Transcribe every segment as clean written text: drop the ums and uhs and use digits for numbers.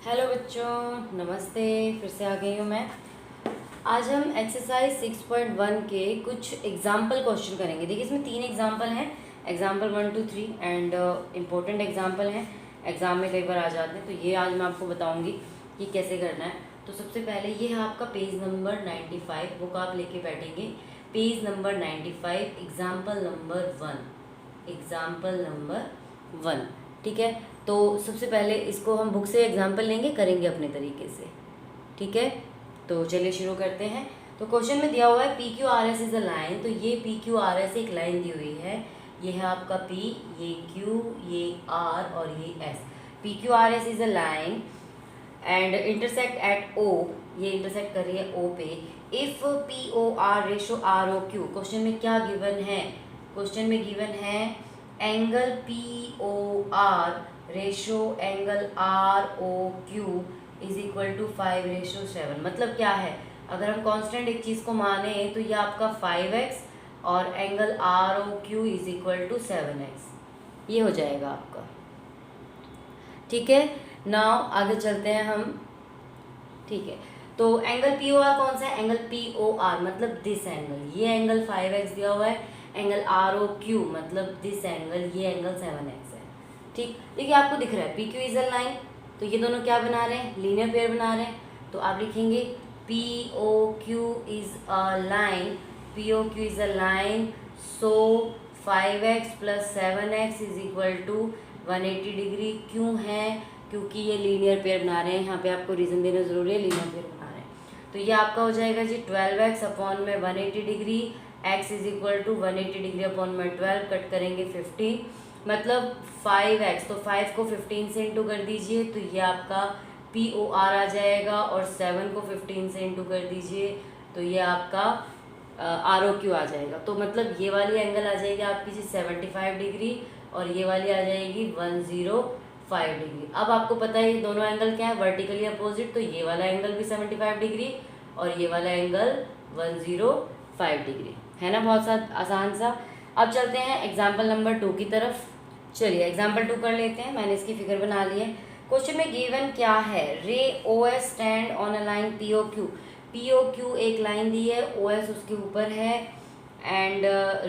Hello बच्चों, नमस्ते। फिर से आ गई हूँ मैं। आज हम एक्सरसाइज 6.1 के कुछ एग्जाम्पल क्वेश्चन करेंगे। देखिए, इसमें 3 एग्जाम्पल हैं। एग्जाम्पल 1 2 3 एंड इम्पोर्टेंट एग्जाम्पल हैं, एग्ज़ाम में कई बार आ जाते हैं। तो ये आज मैं आपको बताऊँगी कि कैसे करना है। तो सबसे पहले ये है आपका पेज नंबर 95, बुक आप लेके बैठेंगे। Page number 95, example number 1, example number 1। ठीक है, तो सबसे पहले इसको हम बुक से एग्जाम्पल लेंगे, करेंगे अपने तरीके से। ठीक है, तो चलिए शुरू करते हैं। तो क्वेश्चन में दिया हुआ है P Q R S is a line. तो ये पी क्यू आर एस एक लाइन दी हुई है। ये है आपका पी, ये क्यू, ये आर और ये S. P Q R S is a line and intersect at O. ये इंटरसेक्ट कर रही है ओ पे। If P O R ratio R O Q. Question में क्या गिवन है? क्वेश्चन में गिवन है angle P O R ratio angle R O Q is equal to 5:7। मतलब क्या है? अगर हम कांस्टेंट एक चीज़ को माने तो ये आपका 5x और angle R O Q is equal to 7x, ये हो जाएगा आपका। ठीक है, नाउ आगे चलते हैं हम। ठीक है, तो एंगल पी ओ आर कौन सा है? एंगल पी ओ आर मतलब दिस एंगल। ये एंगल 5x दिया हुआ है। एंगल आर ओ क्यू मतलब दिस एंगल, ये एंगल 7x है। ठीक, देखिए आपको दिख रहा है P Q is a line. तो ये दोनों क्या बना रहे हैं? लीनियर पेयर बना रहे हैं। तो आप लिखेंगे P O Q is a line, P O Q is a line, so 5x plus 7x is equal to 180 degree. क्यों है? क्योंकि ये लीनियर पेयर बना रहे हैं। यहाँ पे आपको रीज़न देना ज़रूरी है, लीनियर पेयर बना रहे हैं। तो ये आपका हो जाएगा जी 12x अपॉन में 180 degree, x is equal to 180 degree upon में 12, कट करेंगे 15, मतलब 5x। तो 5 को 15 से इंटू कर दीजिए तो ये आपका पी ओ आर आ जाएगा, और 7 को 15 से इंटू कर दीजिए तो ये आपका आर ओ क्यू आ जाएगा। तो मतलब ये वाली एंगल आ जाएगी आपकी जी 75 डिग्री, और ये वाली आ जाएगी 105 डिग्री। अब आपको पता है ये दोनों एंगल क्या है? Vertically opposite. तो ये वाला एंगल भी 75 डिग्री और ये वाला एंगल 105 डिग्री है ना। बहुत सा आसान सा। अब चलते हैं एग्जाम्पल नंबर 2 की तरफ। चलिए एग्जाम्पल 2 कर लेते हैं। मैंने इसकी फिगर बना ली है। क्वेश्चन में गिवन क्या है? Ray O S stand on a line P O Q. P O Q एक लाइन दी है, ओ एस उसके ऊपर है, and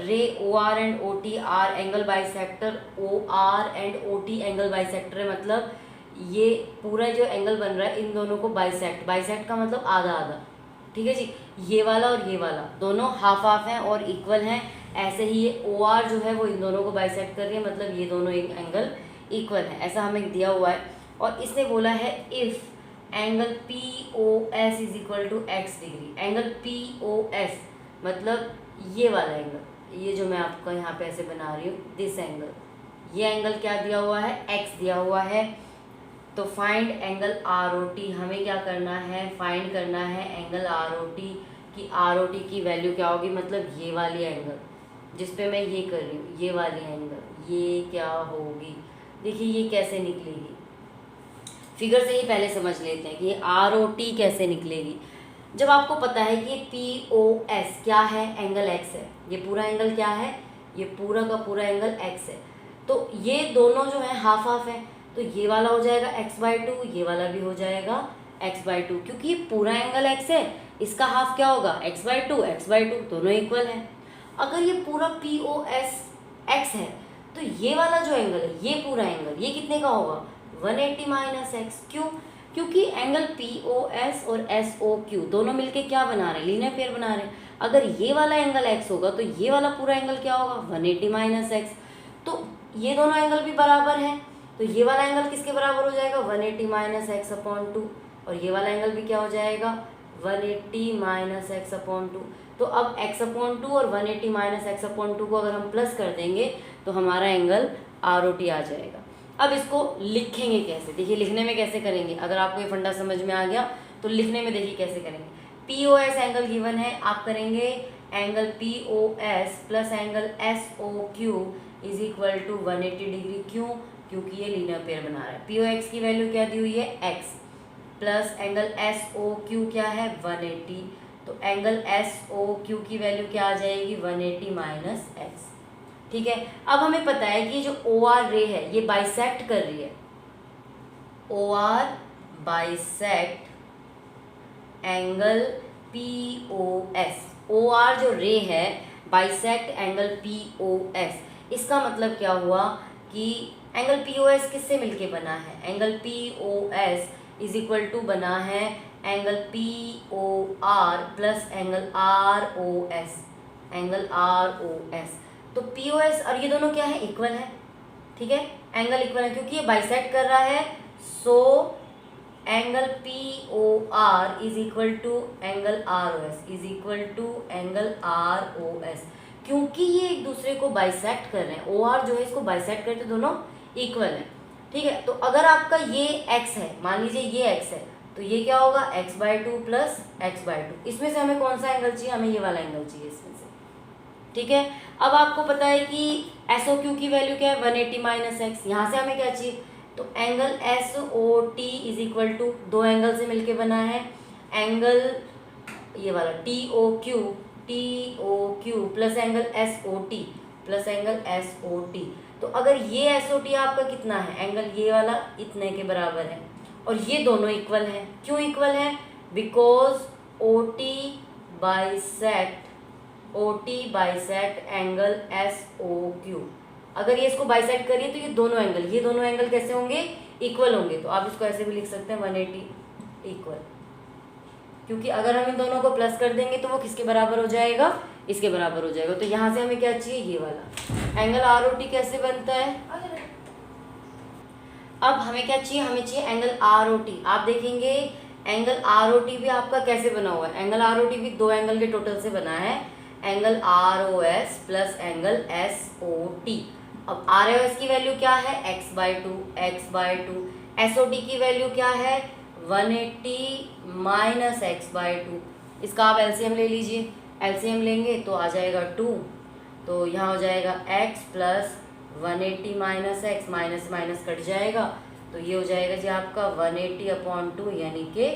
ray O R and O T are angle bisector. O R and O T angle bisector है, मतलब ये पूरा जो एंगल बन रहा है इन दोनों को बाइसेक्ट। बाइसेक्ट का मतलब आधा आधा। ठीक है जी, ये वाला और ये वाला दोनों हाफ हाफ हैं और इक्वल हैं। ऐसे ही ये ओ आर जो है वो इन दोनों को बाइसेक्ट कर रही है, मतलब ये दोनों एक एंगल इक्वल है। ऐसा हमें दिया हुआ है और इसने बोला है if angle P O S is equal to x degree. Angle P O S मतलब ये वाला एंगल, ये जो मैं आपको यहाँ पे ऐसे बना रही हूँ, दिस एंगल, ये एंगल क्या दिया हुआ है? एक्स दिया हुआ है। तो find angle R O T. हमें क्या करना है? फाइंड करना है एंगल आर ओ टी की। आर ओ टी की वैल्यू क्या होगी? मतलब ये वाली एंगल जिस पे मैं ये कर रही हूँ, ये वाली एंगल, ये क्या होगी? देखिए ये कैसे निकलेगी, फिगर से ही पहले समझ लेते हैं कि ये आर ओ टी कैसे निकलेगी। जब आपको पता है कि ये पी ओ एस क्या है? एंगल एक्स है। ये पूरा एंगल क्या है? ये पूरा का पूरा एंगल एक्स है। तो ये दोनों जो है हाफ हाफ है, तो ये वाला हो जाएगा x/2, ये वाला भी हो जाएगा x/2, क्योंकि ये पूरा एंगल x है, इसका हाफ क्या होगा? x/2, x/2 दोनों इक्वल है। अगर ये पूरा पी ओ एस एक्स है तो ये वाला जो एंगल है, ये पूरा एंगल, ये कितने का होगा? 180 माइनस एक्स। क्यों? क्योंकि एंगल पी ओ एस और एस ओ क्यू दोनों मिलके क्या बना रहे हैं? लीनियर पेयर बना रहे हैं। अगर ये वाला एंगल एक्स होगा तो ये वाला पूरा एंगल क्या होगा? 180 माइनस एक्स। तो ये दोनों एंगल भी बराबर हैं, तो ये वाला एंगल किसके बराबर हो जाएगा? 180 माइनस एक्स अपॉन 2, और ये वाला एंगल भी क्या हो जाएगा? 180 माइनस एक्स अपॉन 2। तो अब x अपॉन 2 और 180 माइनस एक्स अपॉन 2 को अगर हम प्लस कर देंगे तो हमारा एंगल आर ओ टी आ जाएगा। अब इसको लिखेंगे कैसे? देखिए लिखने में कैसे करेंगे, अगर आपको ये फंडा समझ में आ गया तो लिखने में देखिए कैसे करेंगे। P O S angle given है, आप करेंगे angle P O S plus angle S O Q is equal to 180 degree. क्यों? क्योंकि ये लीनियर पेयर बना रहा है। पी ओ एक्स की वैल्यू क्या दी हुई है? X, plus angle S O Q क्या है? 180। तो एंगल एस ओ क्यू की वैल्यू क्या आ जाएगी? 180 माइनस एक्स। ठीक है, अब हमें पता है कि जो ओ आर रे है ये बाइसेक्ट कर रही है। O R bisect angle POS। OR जो रे है, बाइसेक्ट एंगल POS, इसका मतलब क्या हुआ कि एंगल POS किससे मिलके बना है? Angle POS is equal to बना है angle POR plus angle ROS, angle ROS। तो POS और ये दोनों क्या है? इक्वल है, ठीक है, एंगल इक्वल है क्योंकि ये बाइसेक्ट कर रहा है। So angle POR is equal to angle ROS is equal to angle ROS, क्योंकि ये एक दूसरे को बाइसेक्ट कर रहे हैं। OR जो है इसको बाइसेक्ट करते दोनों इक्वल है, ठीक है। तो अगर आपका ये x है, मान लीजिए ये x है, तो ये क्या होगा? x/2 plus x/2। इसमें से हमें कौन सा एंगल चाहिए? हमें ये वाला एंगल चाहिए इसमें से, ठीक है। अब आपको पता है कि SOQ की वैल्यू क्या है? 180 माइनस एक्स। यहाँ से हमें क्या चाहिए? तो angle SOT is equal to, दो एंगल से मिलके बना है एंगल ये वाला TOQ plus angle SOT plus angle SOT। तो अगर ये SOT आपका कितना है? एंगल ये वाला इतने के बराबर है, और ये दोनों इक्वल हैं। क्यों इक्वल हैं? Because OT bisect angle SOQ। अगर ये इसको बाइसेक्ट करिए तो ये दोनों एंगल कैसे होंगे? इक्वल होंगे। तो आप इसको ऐसे भी लिख सकते हैं 180 इक्वल, क्योंकि अगर हम इन दोनों को प्लस कर देंगे तो वो किसके बराबर हो जाएगा? इसके बराबर हो जाएगा। तो यहाँ से हमें क्या चाहिए? ये वाला एंगल ROT कैसे बनता है? अब हमें क्या चाहिए? हमें चाहिए एंगल ROT। आप देखेंगे एंगल ROT भी आपका कैसे बना हुआ है? एंगल ROT भी दो एंगल के टोटल से बना है, angle ROS plus angle SOT। अब ROS की वैल्यू क्या है? x/2। SOT की वैल्यू क्या है? 180 माइनस x/2। इसका आप एलसीएम ले लीजिए। एलसीएम लेंगे तो आ जाएगा 2, तो यहाँ हो जाएगा x plus 180 minus x, minus minus cut जाएगा, तो ये हो जाएगा जी आपका 180/2 यानी कि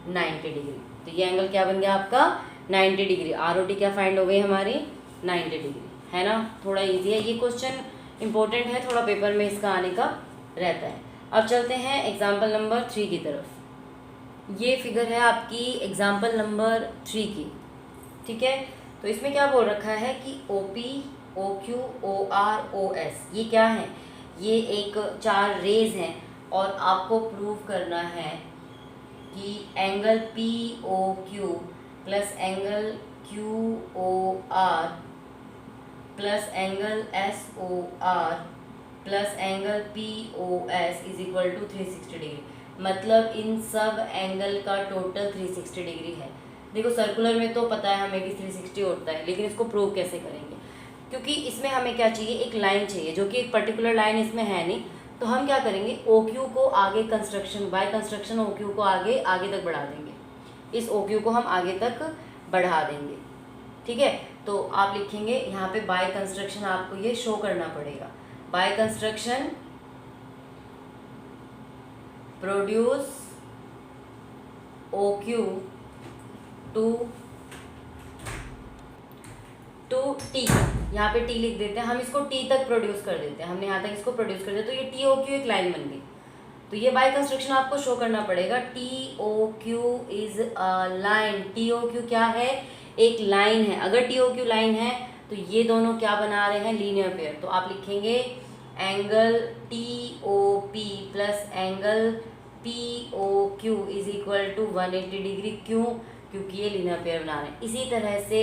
90 डिग्री। तो ये एंगल क्या बन गया आपका? 90 डिग्री। ROT क्या फाइंड हो गई हमारी? 90 डिग्री, है ना। थोड़ा इजी है ये क्वेश्चन, इंपॉर्टेंट है, थोड़ा पेपर में इसका आने का रहता है। अब चलते हैं एग्जाम्पल नंबर 3 की तरफ। ये फिगर है आपकी एग्जाम्पल नंबर 3 की, ठीक है। तो इसमें क्या बोल रखा है कि OP, OQ, OR, OS ये क्या है? ये एक 4 रेज हैं और आपको प्रूव करना है कि angle POQ plus angle QOR plus angle SOR plus angle POS is equal to 360 degree. मतलब इन सब एंगल का टोटल 360 डिग्री है। देखो सर्कुलर में तो पता है हमें कि 360 होता है, लेकिन इसको प्रूव कैसे करेंगे? क्योंकि इसमें हमें क्या चाहिए? एक लाइन चाहिए, जो कि एक पर्टिकुलर लाइन इसमें है नहीं। तो हम क्या करेंगे? OQ को आगे कंस्ट्रक्शन, बाय कंस्ट्रक्शन OQ को आगे तक बढ़ा देंगे। इस OQ को हम आगे तक बढ़ा देंगे, ठीक है। तो आप लिखेंगे यहाँ पे बाय कंस्ट्रक्शन, आपको ये शो करना पड़ेगा। By construction produce OQ to T, यहाँ पे T लिख देते हैं, हम इसको T तक प्रोड्यूस कर देते हैं। हमने यहाँ तक इसको प्रोड्यूस कर दिया, तो ये TOQ एक लाइन बन गई। तो ये बाय कंस्ट्रक्शन आपको शो करना पड़ेगा। TOQ is a line. TOQ क्या है? एक लाइन है। अगर TOQ लाइन है तो ये दोनों क्या बना रहे हैं? Linear pair. तो आप लिखेंगे angle TOP plus angle POQ is equal to 180 degree. क्यों? क्योंकि ये लीनियर पेयर बना रहे हैं। इसी तरह से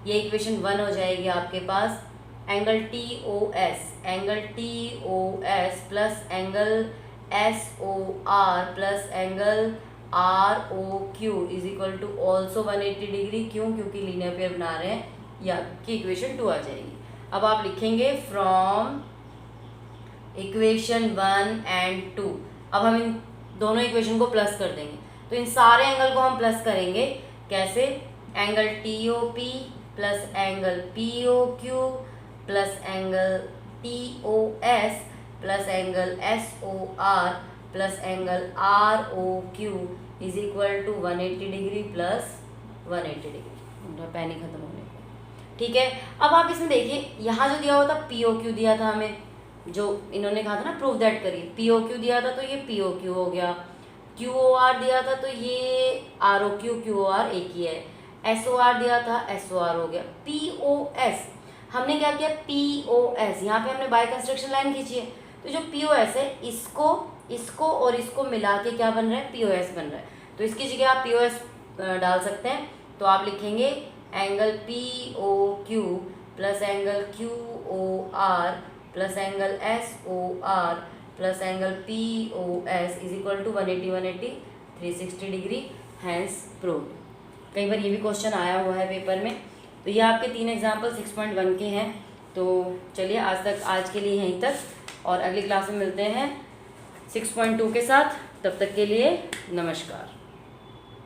ये इक्वेशन 1 हो जाएगी आपके पास। Angle TOS plus angle SOR plus angle ROQ is equal to also 180 degree. क्यों? क्योंकि लीनियर पेयर बना रहे हैं। या की इक्वेशन 2 आ जाएगी। अब आप लिखेंगे फ्रॉम इक्वेशन 1 एंड 2। अब हम इन दोनों इक्वेशन को प्लस कर देंगे। तो इन सारे एंगल को हम प्लस करेंगे। कैसे? Angle TOP plus angle POQ plus angle TOS plus angle SOR plus angle ROQ is equal to 180 degree plus 180 degree. पैनी खत्म होने पर, ठीक है। अब आप इसमें देखिए, यहाँ जो दिया हुआ था POQ दिया था हमें, जो इन्होंने कहा था ना प्रूव दैट करिए, POQ दिया था, तो ये POQ हो गया। क्यू ओ आर दिया था तो ये R O Q O R एक ही है। एस ओ आर दिया था, एस ओ आर हो गया। पी ओ एस हमने क्या किया, पी ओ एस यहाँ पे हमने बाय कंस्ट्रक्शन लाइन खींची है, तो जो पी ओ एस है इसको और इसको मिला के क्या बन रहा है, पी ओ एस बन रहा है। तो इसकी जगह आप पी ओ एस डाल सकते हैं, तो आप लिखेंगे angle P O Q plus angle Q O R plus angle S O R plus angle P O S is equal to 180 360 degree, hence proved. कई बार ये भी क्वेश्चन आया हुआ है पेपर में। तो ये आपके 3 एग्जाम्पल 6.1 के हैं। तो चलिए आज के लिए यहीं तक, और अगली क्लास में मिलते हैं 6.2 के साथ। तब तक के लिए नमस्कार।